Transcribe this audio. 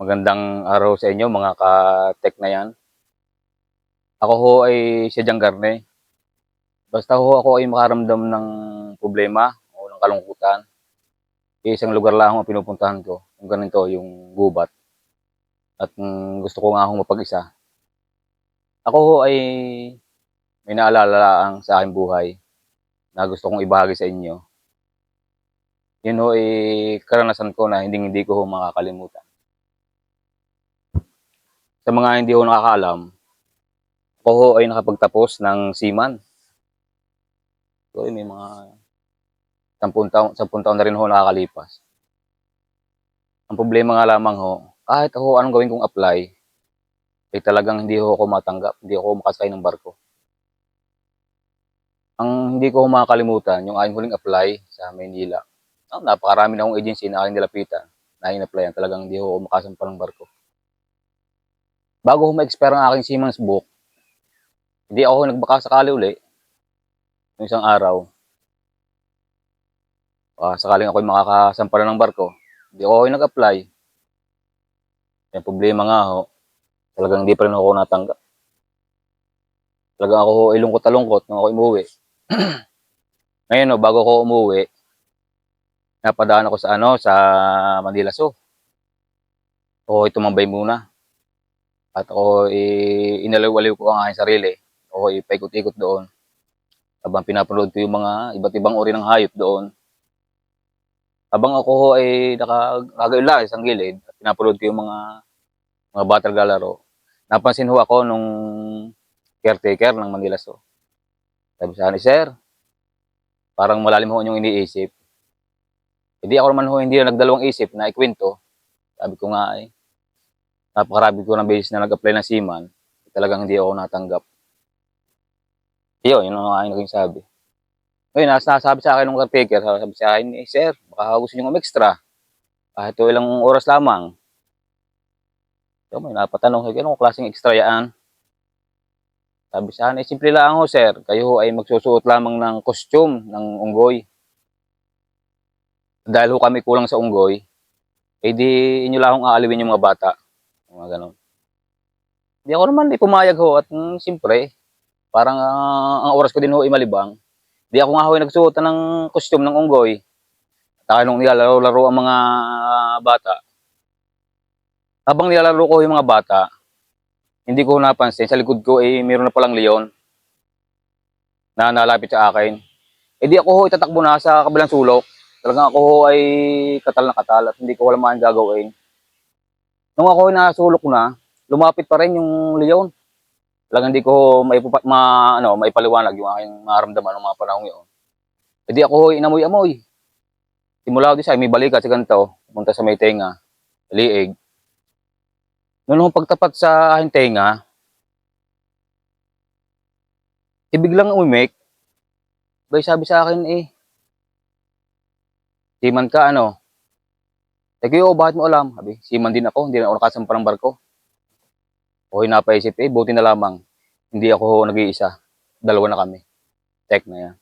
Magandang araw sa inyo mga ka-tech na yan. Ako ho ay si Jang Garne. Basta ho ako ay makaramdam ng problema o ng kalungkutan, isang lugar lang ang pinupuntahan ko. Yung ganito, yung gubat. At gusto ko nga akong mapag-isa. Ako ho ay may naalala ang sa aking buhay na gusto kong ibahagi sa inyo. Yun ho ay karanasan ko na hindi ko ho makakalimutan. Sa mga hindi ho nakakaalam, ako ho ay nakapagtapos ng seaman. So, may mga 10 taon na rin ho nakakalipas. Ang problema nga lamang ho, kahit ako anong gawin kong apply, ay talagang hindi ho ako matanggap, hindi ako makasakay ng barko. Ang hindi ko makakalimutan, yung aking huling apply sa Maynila. Napakarami na akong agency na aking nilapitan, na in-applyan, talagang hindi ho ako makasampa ng barko. Bago ho ma-expire ang aking seaman's book, hindi ako nagbaka sakali uli, ng isang araw. Sakaling ako'y makakasampa na ng barko, hindi ako nag-apply. Yung problema nga ho, talagang hindi pa rin ako natanggap. Talagang ako ay lungkot na lungkot nung ako umuwi. Ngayon bago ako umuwi, napadaan ako sa Manila Zoo. Ako ay tumambay muna. At ako inaliw-aliw ko ang aking sarili. Ako ay paikot-ikot doon. Habang pinapanood ko yung mga iba't ibang uri ng hayop doon. Habang ako ay nakagayon lang isang gilid, at pinapanood ko yung mga bata naglalaro. Napansin ho ako nung caretaker ng Manila Zoo. Sabi sa akin, "Sir, parang malalim ho yung iniisip." Hindi ako naman ho hindi na nagdalawang isip na ikwento. Sabi ko nga napakarami ko ng beses na nag-apply ng seaman, talagang hindi ako natanggap. Yun ang aking naging sabi. Ngayon, nasabi sa akin ng caretaker, sabi sa akin, "Sir, baka gusto nyo mag-extra. Kahit ilang oras lamang." So, may napatanong, "Anong klaseng extra yan?" Sabi sa akin, "Simple lang ho, sir. Kayo ay magsusuot lamang ng costume ng unggoy. Dahil ho kami kulang sa unggoy, di inyo lang akong aalawin yung mga bata." Mga ganon. Hindi ako naman pumayag ho at siyempre, parang ang oras ko din ho ay malibang. Di ako nga ho nagsuot ng costume ng unggoy. At nung nilalaro-laro ang mga bata, habang nilalaro ko yung mga bata, hindi ko napansin, sa likod ko mayroon na palang leon na nalapit sa akin. Di ako ho itatakbo na sa kabilang sulok. Talagang ako ho ay katal na katal at hindi ko alam ang gagawin. Nung ako ay nasulok na, lumapit pa rin yung leon. Talagang hindi ko maipaliwanag yung aking maramdaman ng mga panahon yun. Di ako ho inamoy-amoy. Simula ko sa may balikat sa ganito, pumunta sa may tenga, liig. Noong pagtapat sa aking tenga, biglang umimik. Sabi sa akin, "Seaman ka, ano?" Sabi ko, "Bakit mo alam?" Sabi, "Seaman din ako, hindi na ako nakasampa ng barko." Okay, napaisip, buti na lamang. Hindi ako nag-iisa. Dalawa na kami. Tech na yan.